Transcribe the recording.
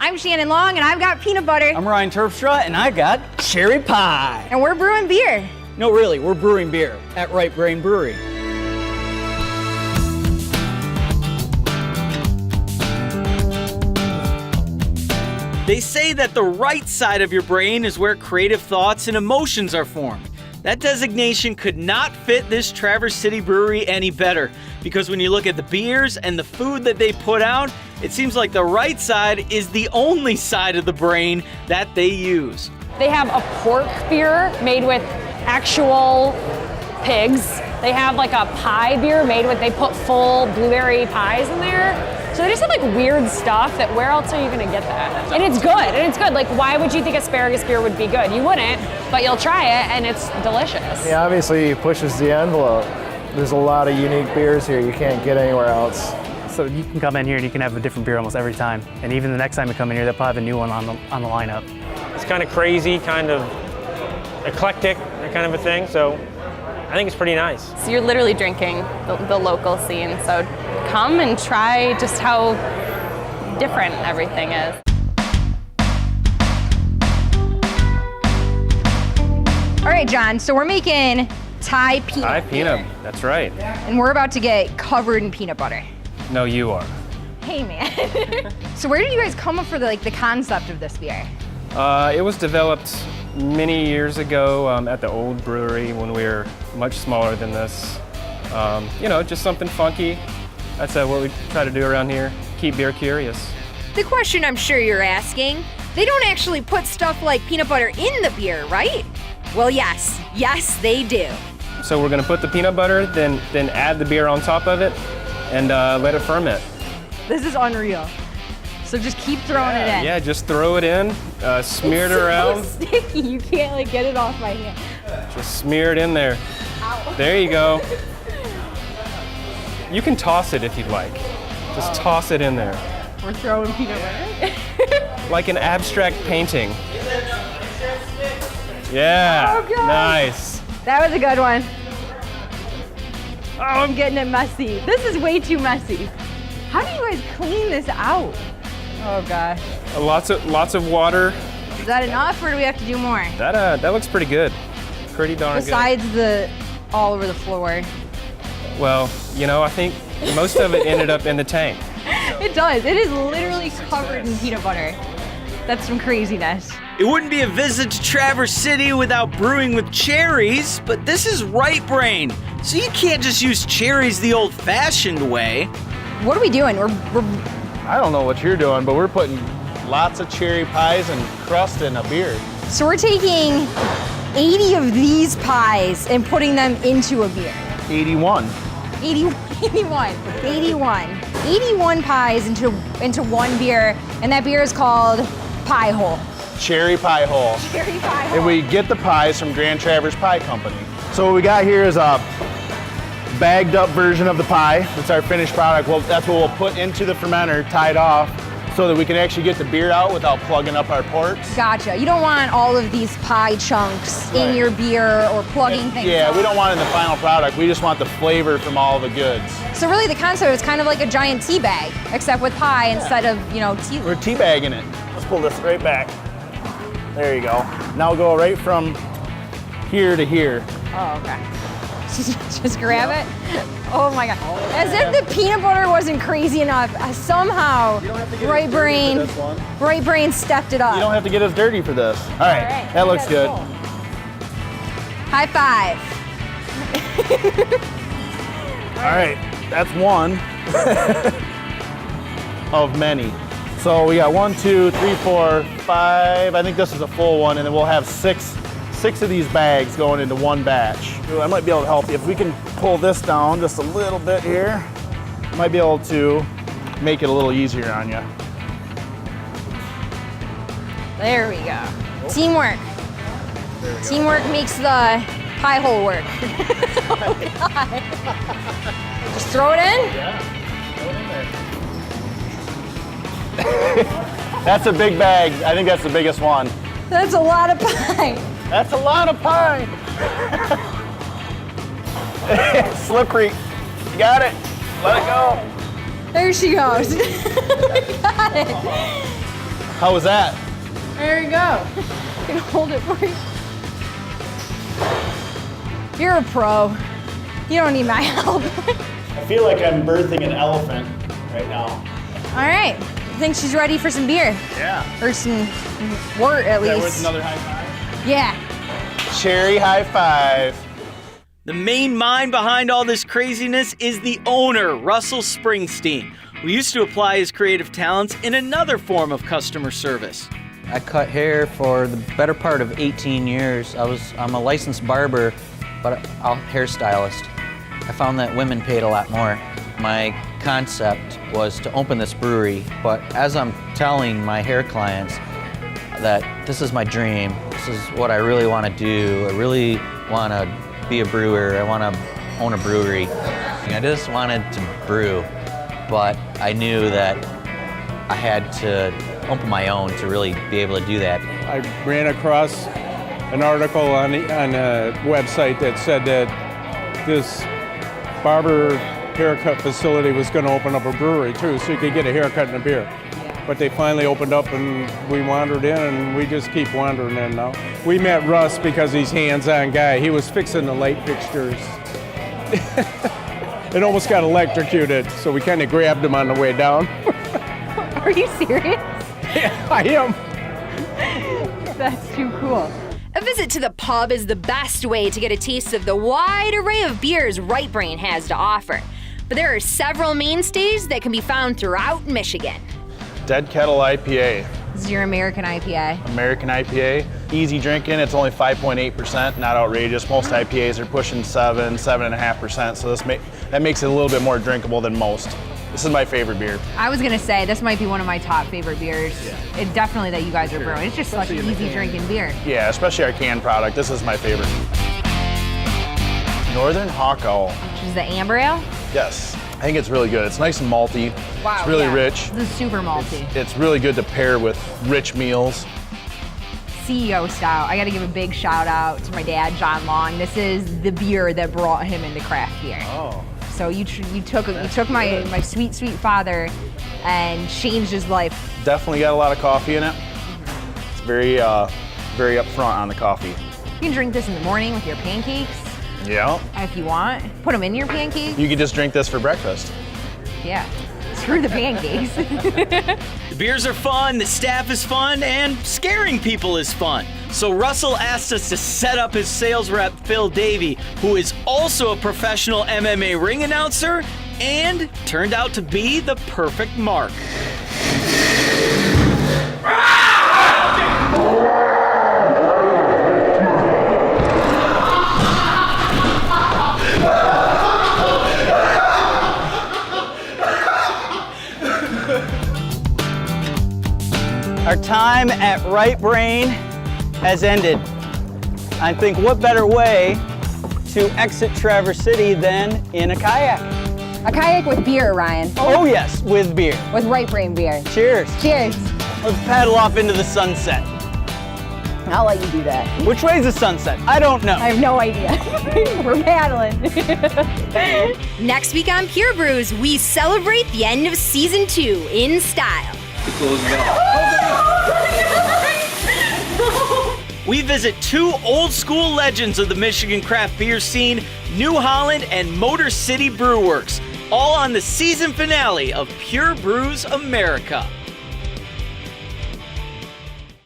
I'm Shannon Long, and I've got peanut butter. I'm Ryan Terpstra, and I got cherry pie. And we're brewing beer. No, really, we're brewing beer at Right Brain Brewery. They say that the right side of your brain is where creative thoughts and emotions are formed. That designation could not fit this Traverse City Brewery any better, because when you look at the beers and the food that they put out, it seems like the right side is the only side of the brain that they use. They have a pork beer made with actual pigs. They have like a pie beer made with, they put full blueberry pies in there. So they just have like weird stuff that where else are you gonna get that? And it's good, Like why would you think asparagus beer would be good? You wouldn't, but you'll try it and it's delicious. Yeah, obviously it pushes the envelope. There's a lot of unique beers here you can't get anywhere else. So you can come in here and you can have a different beer almost every time. And even the next time you come in here, they'll probably have a new one on the lineup. It's kind of crazy, kind of eclectic, that kind of a thing. So I think it's pretty nice. So you're literally drinking the local scene. So come and try just how different everything is. All right, John, so we're making Thai peanut. Thai peanut, beer. that's right. And we're about to get covered in peanut butter. No, you are. Hey, man. So where did you guys come up for the concept of this beer? It was developed many years ago at the old brewery when we were much smaller than this. Just something funky. That's what we try to do around here, keep beer curious. The question I'm sure you're asking, they don't actually put stuff like peanut butter in the beer, right? Well, yes, they do. So we're gonna put the peanut butter, then add the beer on top of it, and let it ferment. This is unreal. So just keep throwing it in. Yeah, just throw it in, smear it around. It's so sticky, you can't get it off my hand. Just smear it in there. Ow. There you go. You can toss it if you'd like. Just toss it in there. We're throwing peanut butter. Like an abstract painting. Yeah, Oh, God. nice. That was a good one. Oh, I'm getting it messy. This is way too messy. How do you guys clean this out? Oh gosh. Lots of water. Is that enough, or do we have to do more? That looks pretty good. Pretty darn Besides the all over the floor. good. Well, I think most of it ended up in the tank. It does. It is literally covered in peanut butter. That's some craziness. It wouldn't be a visit to Traverse City without brewing with cherries, but this is Right Brain, so you can't just use cherries the old-fashioned way. What are we doing? We're I don't know what you're doing, but we're putting lots of cherry pies and crust in a beer. So we're taking 80 of these pies and putting them into a beer. 81. 81 pies into one beer, and that beer is called Pie Hole. Cherry pie hole. Cherry Pie Hole. And we get the pies from Grand Traverse Pie Company. So what we got here is a bagged up version of the pie. It's our finished product. Well, that's what we'll put into the fermenter, tied off, so that we can actually get the beer out without plugging up our ports. Gotcha. You don't want all of these pie chunks in your beer or plugging things Yeah, up. we don't want it in the final product. We just want the flavor from all the goods. So really the concept is kind of like a giant tea bag, except with pie instead of, tea. We're teabagging it. Let's pull this right back. There you go. Now go right from here to here. Oh, okay. Just grab it? Oh my God. As if the peanut butter wasn't crazy enough, somehow Right Brain stepped it up. You don't have to get us dirty for this. All right, that looks good. Cool. High five. All right, that's one of many. So we got 1, 2, 3, 4, 5. I think this is a full one, and then we'll have six of these bags going into one batch. I might be able to help you. If we can pull this down just a little bit here, might be able to make it a little easier on you. There we go. Teamwork. Teamwork makes the pie hole work. Oh God. Just throw it in? Yeah, throw it in there. That's a big bag. I think that's the biggest one. That's a lot of pie. That's a lot of pie. Slippery. You got it. Let it go. There she goes. We got it. How was that? There you go. I can hold it for you. You're a pro. You don't need my help. I feel like I'm birthing an elephant right now. All right. I think she's ready for some beer. Yeah. Or some wort, at Is that least. worth another high five? Yeah. Cherry high five. The main mind behind all this craziness is the owner, Russell Springsteen, who used to apply his creative talents in another form of customer service. I cut hair for the better part of 18 years. I'm a licensed barber, but a hairstylist. I found that women paid a lot more. My concept was to open this brewery, but as I'm telling my hair clients that this is my dream, this is what I really want to do, I really want to be a brewer, I want to own a brewery. I just wanted to brew, but I knew that I had to open my own to really be able to do that. I ran across an article on a website that said that this barber haircut facility was going to open up a brewery too, so you could get a haircut and a beer. But they finally opened up and we wandered in, and we just keep wandering in now. We met Russ because he's a hands-on guy. He was fixing the light fixtures. It almost got electrocuted, so we kind of grabbed him on the way down. Are you serious? Yeah, I am. That's too cool. A visit to the pub is the best way to get a taste of the wide array of beers Right Brain has to offer. But there are several mainstays that can be found throughout Michigan. Dead Kettle IPA. This is your American IPA. American IPA. Easy drinking, it's only 5.8%, not outrageous. Most IPAs are pushing 7.5%, so that makes it a little bit more drinkable than most. This is my favorite beer. I was gonna say this might be one of my top favorite beers. Yeah. It's definitely that you guys are brewing. It's just such an easy drinking beer. Yeah, especially our canned product. This is my favorite. Northern Hawk Owl. Which is the amber ale. Yes, I think it's really good. It's nice and malty. Wow, it's really yeah. rich. This is super malty. It's really good to pair with rich meals. CEO Stout. I gotta give a big shout out to my dad, John Long. This is the beer that brought him into craft beer. Oh. So you took my sweet father and changed his life. Definitely got a lot of coffee in it. It's very upfront on the coffee. You can drink this in the morning with your pancakes. Yeah. If you want, put them in your pancakes. You could just drink this for breakfast. Yeah. Screw the pancakes. The beers are fun, the staff is fun, and scaring people is fun. So Russell asked us to set up his sales rep, Phil Davey, who is also a professional MMA ring announcer and turned out to be the perfect mark. Our time at Right Brain has ended. I think what better way to exit Traverse City than in a kayak? A kayak with beer, Ryan. Oh yes, with beer. With Right Brain beer. Cheers. Cheers. Let's paddle off into the sunset. I'll let you do that. Which way is the sunset? I don't know. I have no idea. We're paddling. Next week on Pure Brews, we celebrate the end of season 2 in style. We visit 2 old school legends of the Michigan craft beer scene, New Holland and Motor City Brew Works, all on the season finale of Pure Brews America.